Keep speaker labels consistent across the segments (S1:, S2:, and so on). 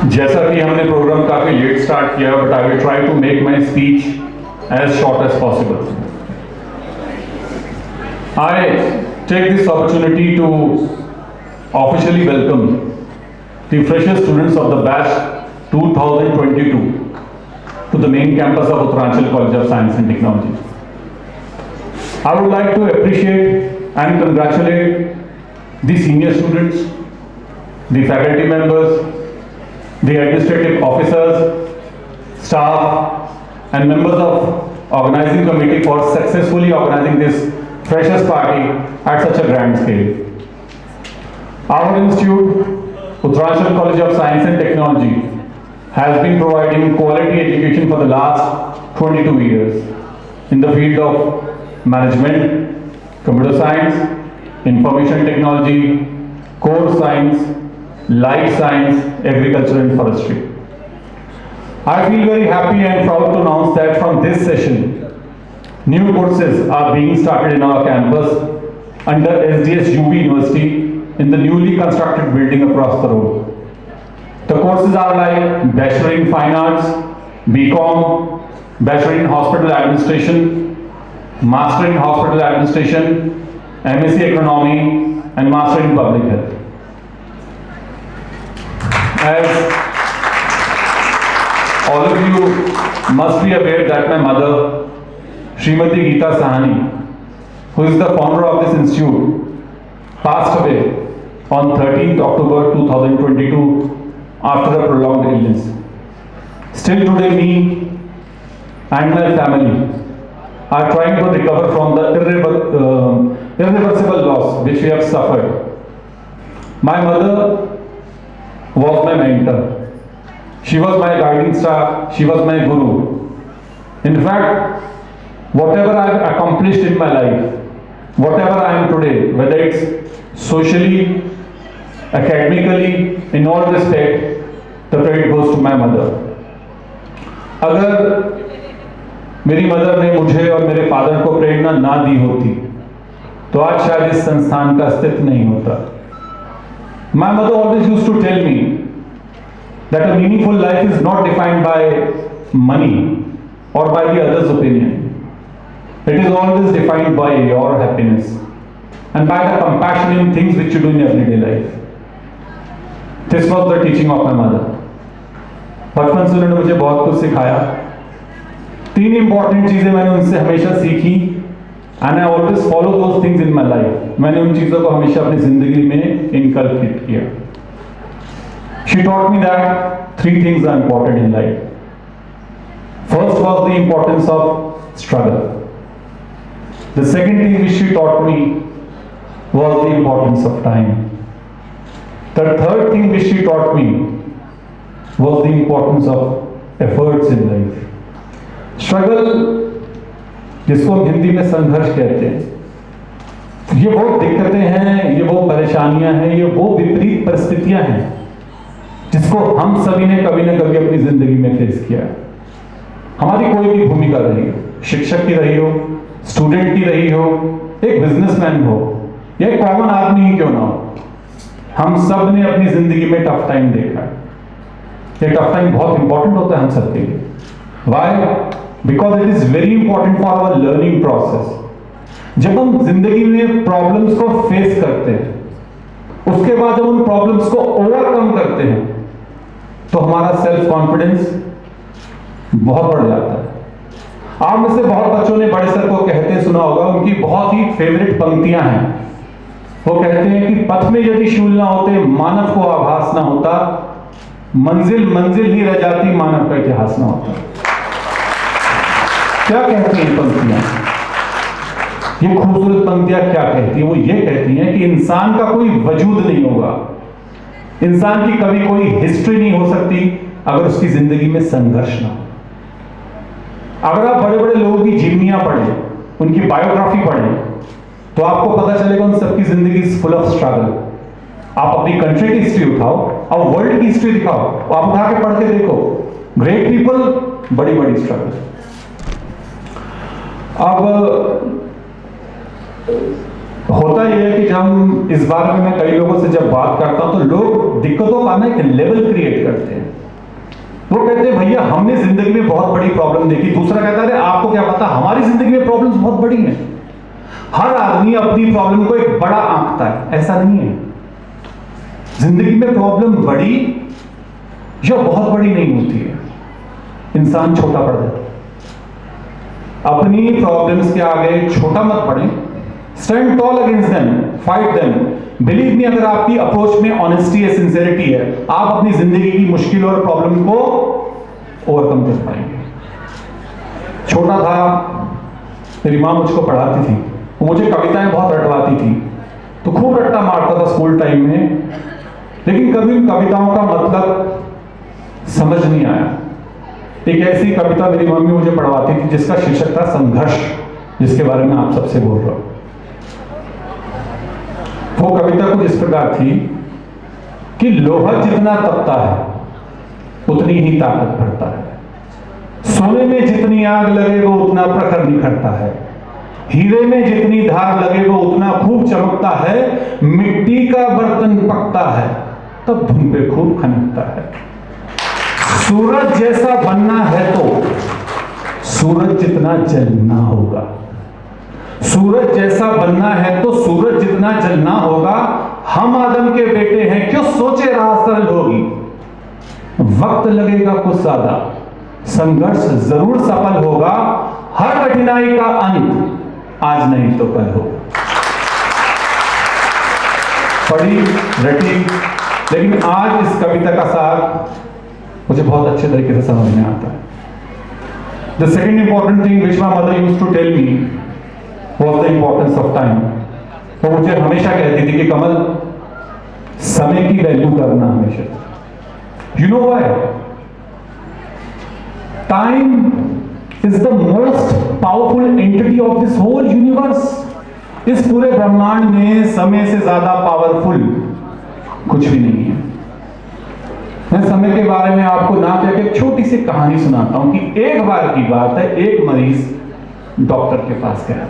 S1: जैसा कि हमने प्रोग्राम काफी लेट स्टार्ट किया, but I will try to make my speech as short as possible. I take this opportunity to officially welcome the freshest students of the batch 2022 to the main campus of Uttaranchal College of Science and Technology. I would like to appreciate and congratulate the senior students, the faculty members, the administrative officers, staff and members of organizing committee for successfully organizing this freshers party at such a grand scale. Our institute, Uttaranchal College of Science and Technology, has been providing quality education for the last 22 years in the field of management, computer science, information technology, core science, life science, agriculture and forestry. I feel very happy and proud to announce that from this session, new courses are being started in our campus under SDS UP University in the newly constructed building across the road. The courses are like Bachelor in Fine Arts, BCom, Bachelor in Hospital Administration, Master in Hospital Administration, MSc Economy, and Master in Public Health. As all of you must be aware that my mother, Srimati Geeta Sahani, who is the founder of this institute, passed away on 13th October 2022 after a prolonged illness. Still today, me and my family are trying to recover from the irreversible loss which we have suffered. My mother was my mentor. She was my guiding star. She was my guru. In fact, whatever I have accomplished in my life, whatever I am today, whether it's socially, academically, in all respect, the credit goes to my mother. अगर मेरी mother ने मुझे और मेरे father को प्रेरणा ना दी होती तो आज शायद इस संस्थान का अस्तित्व नहीं होता. My mother always used to tell me that a meaningful life is not defined by money or by the other's opinion. It is always defined by your happiness and by the compassion in things which you do in everyday life. This was the teaching of my mother. बचपन से उन्होंने मुझे बहुत कुछ सिखाया. 3 important चीजें मैंने उनसे हमेशा सीखी and I always follow those things in my life. मैंने उन चीजों को हमेशा अपनी जिंदगी में इनकलकेट किया. She taught me that 3 things are important in life. First was the importance of struggle. The second thing which she taught me was the importance of time. The third thing which she taught me was the importance of efforts in life. Struggle, जिसको हम हिंदी में संघर्ष कहते हैं, ये वो दिक्कतें हैं, ये वो परेशानियां हैं, ये वो विपरीत परिस्थितियां हैं जिसको हम सभी ने कभी ना कभी अपनी जिंदगी में फेस किया है. हमारी कोई भी भूमिका रही हो, शिक्षक की रही हो, स्टूडेंट की रही हो, एक बिजनेसमैन हो या एक कॉमन आदमी ही क्यों ना हो, हम सब ने अपनी जिंदगी में टफ टाइम देखा है. ये टफ टाइम बहुत इंपॉर्टेंट होता है हम सबके लिए. Why? Because it is very important for our learning process. जब हम जिंदगी में प्रॉब्लम्स को फेस करते हैं, उसके बाद जब उन प्रॉब्लम्स को ओवरकम करते हैं तो हमारा सेल्फ कॉन्फिडेंस बहुत बढ़ जाता है. आप में से बहुत बच्चों ने बड़े सर को कहते सुना होगा, उनकी बहुत ही फेवरेट पंक्तियां हैं. वो कहते हैं कि पथ में यदि शूल ना होते, मानव को आभास ना होता, मंजिल मंजिल ही रह जाती, मानव का इतिहास ना होता. क्या कहती हैं पंक्तियां? ये खूबसूरत पंक्तियां क्या कहती है? वो ये कहती हैं कि इंसान का कोई वजूद नहीं होगा, इंसान की कभी कोई हिस्ट्री नहीं हो सकती अगर उसकी जिंदगी में संघर्ष ना हो. अगर आप बड़े बड़े लोगों की जीवनियां पढ़ें, उनकी बायोग्राफी पढ़ें, तो आपको पता चलेगा उन सबकी जिंदगी इज फुल ऑफ स्ट्रगल. आप अपनी कंट्री की हिस्ट्री उठाओ, आप वर्ल्ड की हिस्ट्री दिखाओ, आप उठा के पढ़ के देखो, ग्रेट पीपल, बड़ी बड़ी स्ट्रगल. अब होता यह है कि जब हम इस बारे में मैं कई लोगों से जब बात करता हूं तो लोग दिक्कतों का ना एक लेवल क्रिएट करते हैं। वो कहते हैं भैया हमने जिंदगी में बहुत बड़ी प्रॉब्लम देखी, दूसरा कहता है आपको क्या पता हमारी जिंदगी में प्रॉब्लम्स बहुत बड़ी हैं। हर आदमी अपनी प्रॉब्लम को एक बड़ा आंकता है, ऐसा नहीं है। जिंदगी में प्रॉब्लम बड़ी या बहुत बड़ी नहीं होती है, इंसान छोटा पड़ जाता है। अपनी प्रॉब्लम्स के आगे छोटा मत पड़े, stand toll against them, fight them. Believe me, अगर आपकी अप्रोच में ऑनेस्टी है, सिंसियरिटी है, आप अपनी जिंदगी की मुश्किल और प्रॉब्लम को ओवरकम कर पाएंगे। छोटा था, मेरी मां मुझको पढ़ाती थी, वो मुझे कविताएं बहुत रटवाती थी, तो खूब रट्टा मारता था स्कूल टाइम में, लेकिन कभी उन कविताओं का मतलब समझ नहीं आया। एक ऐसी कविता मेरी मम्मी मुझे पढ़वाती थी जिसका शीर्षक था संघर्ष, जिसके बारे में आप सबसे बोल रहा हूं। वो कविता कुछ इस प्रकार थी कि लोहा जितना तपता है उतनी ही ताकत बढ़ता है, सोने में जितनी आग लगे वो उतना प्रखर निखरता है, हीरे में जितनी धार लगे वो उतना खूब चमकता है, मिट्टी का बर्तन पकता है तब धुन पे खूब खनकता है। सूरज जैसा बनना है तो सूरज जितना जलना होगा, सूरज जैसा बनना है तो सूरज जितना जलना होगा। हम आदम के बेटे हैं, क्यों सोचे राह सरल होगी। वक्त लगेगा कुछ ज्यादा, संघर्ष जरूर सफल होगा, हर कठिनाई का अंत आज नहीं तो कल हो। पढ़ी रटी, लेकिन आज इस कविता का सार मुझे बहुत अच्छे तरीके से समझ में आता है। The second important thing which my mother used to tell me was the importance of time। वो मुझे हमेशा कहती थी कि कमल, समय की वैल्यू करना हमेशा। You know why? Time is the most powerful entity of this whole universe। इस पूरे ब्रह्मांड में समय से ज्यादा पावरफुल कुछ भी नहीं है। मैं समय के बारे में आपको ना कहकर एक छोटी सी कहानी सुनाता हूं कि एक बार की बात है, एक मरीज डॉक्टर के पास गया।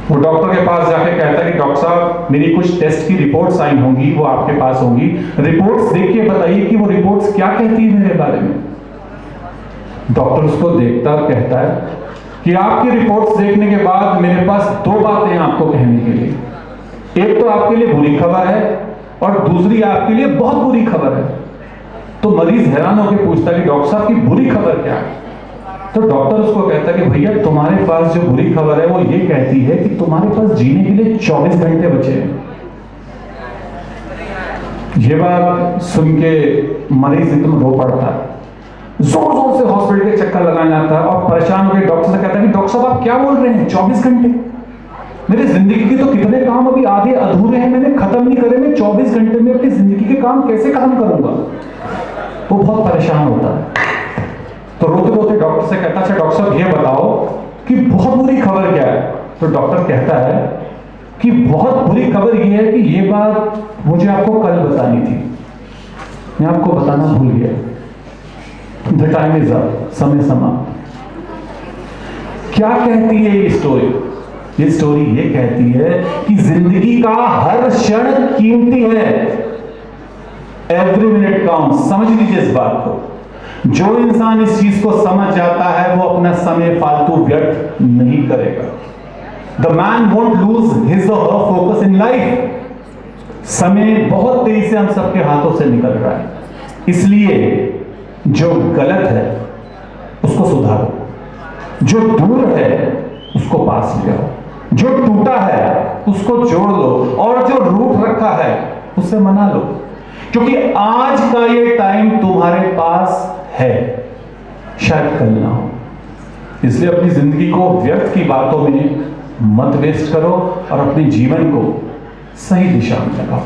S1: वो डॉक्टर के पास जाके कहता है कि डॉक्टर साहब, मेरी कुछ टेस्ट की रिपोर्ट्स आई होंगी, वो आपके पास होंगी, रिपोर्ट्स देख के बताइए कि वो रिपोर्ट्स क्या कहती है मेरे बारे में। डॉक्टर उसको देखता और कहता है कि आपकी रिपोर्ट्स देखने के बाद मेरे पास दो बातें हैं आपको कहने के लिए। एक तो आपके लिए बुरी खबर है और दूसरी आपके लिए बहुत बुरी खबर है। तो मरीज हैरान होकर पूछता है कि डॉक्टर साहब की बुरी खबर क्या है। तो डॉक्टर उसको कहता है कि भैया, तुम्हारे पास जो बुरी खबर है वो ये कहती है कि तुम्हारे पास जीने के लिए 24 घंटे बचे हैं। ये बात सुन के मरीज एकदम रो पड़ता है, जोर जोर से हॉस्पिटल के चक्कर लगाने आता है और परेशान होकर डॉक्टर से कहता है कि डॉक्टर साहब आप क्या बोल रहे हैं, 24 घंटे? मेरी जिंदगी के तो कितने काम अभी आधे अधूरे हैं, मैंने खत्म नहीं करे, मैं 24 घंटे में अपनी जिंदगी के काम कैसे खत्म करूंगा। वो बहुत परेशान होता है, तो रोते रोते डॉक्टर से कहता है, अच्छा डॉक्टर साहब ये बताओ कि बहुत बुरी खबर क्या है। तो डॉक्टर कहता है कि बहुत बुरी खबर ये है कि ये बात मुझे आपको कल बतानी थी, मैं आपको बताना भूल गया। द टाइम इज अप, समय समाप्त। क्या कहती है ये स्टोरी? ये स्टोरी ये कहती है कि जिंदगी का हर क्षण कीमती है, एवरी मिनट काउंट। समझ लीजिए इस बात को। जो इंसान इस चीज को समझ जाता है वो अपना समय फालतू व्यर्थ नहीं करेगा। The man won't lose his और हर फोकस इन लाइफ। समय बहुत तेजी से हम सबके हाथों से निकल रहा है, इसलिए जो गलत है उसको सुधारो, जो दूर है उसको पास ले आओ, जो टूटा है उसको जोड़ लो और जो रूठ रखा है उसे मना लो, क्योंकि आज का ये टाइम तुम्हारे पास है, शायद कल ना हो। इसलिए अपनी जिंदगी को व्यर्थ की बातों में मत वेस्ट करो और अपने जीवन को सही दिशा में लगाओ।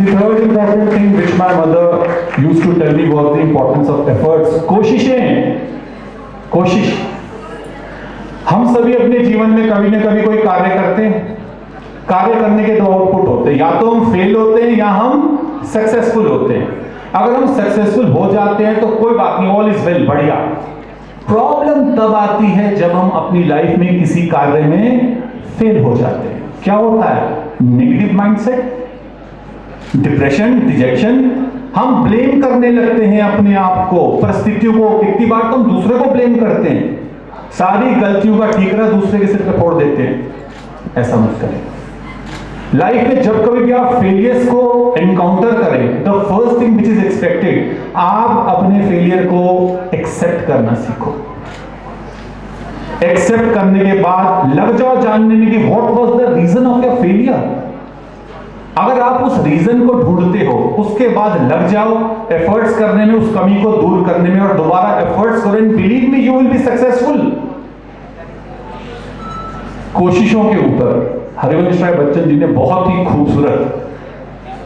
S1: The third important thing which my mother used to tell me was the importance of efforts। कोशिश। हम सभी अपने जीवन में कभी न कभी कोई कार्य करते हैं। कार्य करने के दो आउटपुट होते हैं, या तो हम फेल होते हैं या हम सक्सेसफुल होते हैं। अगर हम सक्सेसफुल हो जाते हैं तो कोई बात नहीं, ऑल इज वेल, बढ़िया। प्रॉब्लम तब आती है जब हम अपनी लाइफ में किसी कार्य में फेल हो जाते हैं। क्या होता है? Negative mindset, depression, rejection. हम ब्लेम करने लगते हैं अपने आप को, परिस्थितियों को। कितनी बार तो हम दूसरे को ब्लेम करते हैं, सारी गलतियों का ठीकरा दूसरे के सिर पर फोड़ देते हैं। ऐसा मत करें। लाइफ में जब कभी भी आप फेलियर्स को एनकाउंटर करें, the first thing which is expected, आप अपने फेलियर को एक्सेप्ट करना सीखो। एक्सेप्ट करने के बाद लग जाओ जानने में कि what was the reason of your failure. अगर आप उस रीजन को ढूंढते हो, उसके बाद लग जाओ एफर्ट्स करने में, उस कमी को दूर करने में, और दोबारा एफर्ट्स करो, and believe me you will be successful. कोशिशों के ऊपर हरिवंश राय बच्चन जी ने बहुत ही खूबसूरत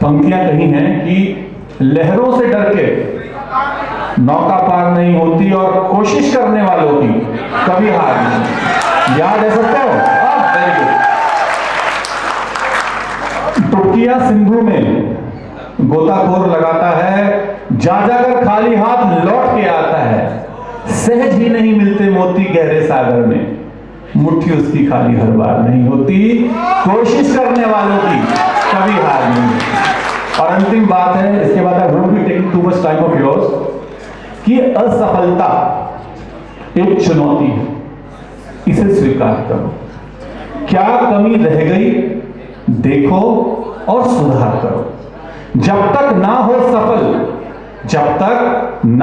S1: पंक्तियां कही हैं कि लहरों से डर के नौका पार नहीं होती और कोशिश करने वालों की कभी हार नहीं। याद है सबको? Very good. टुकिया सिंधु में गोताखोर लगाता है, जा जाकर खाली हाथ लौट के आता है, सहज ही नहीं मिलते मोती गहरे सागर में, मुट्ठी उसकी खाली हर बार नहीं होती, कोशिश करने वालों की कभी हार नहीं। और अंतिम बात है, इसके बाद I won't be taking too much time of yours, कि असफलता एक चुनौती है, इसे स्वीकार करो। क्या कमी रह गई देखो और सुधार करो। जब तक ना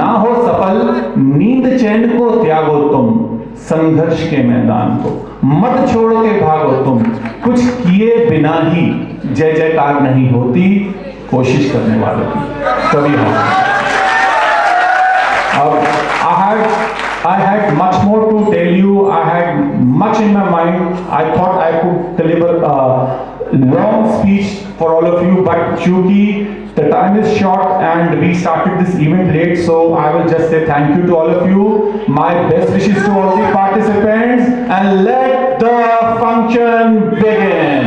S1: हो सफल, नींद चैन को त्यागो तुम, संघर्ष के मैदान को मत छोड़ के भागो तुम, कुछ किए बिना ही जय जयकार नहीं होती, कोशिश करने वालों की कभी हार। I had much more to tell you. I had much in my mind. I thought I could deliver a long speech for all of you, but chunki the time is short and we started this event late, so I will just say thank you to all of you. My best wishes to all the participants, and let the function begin.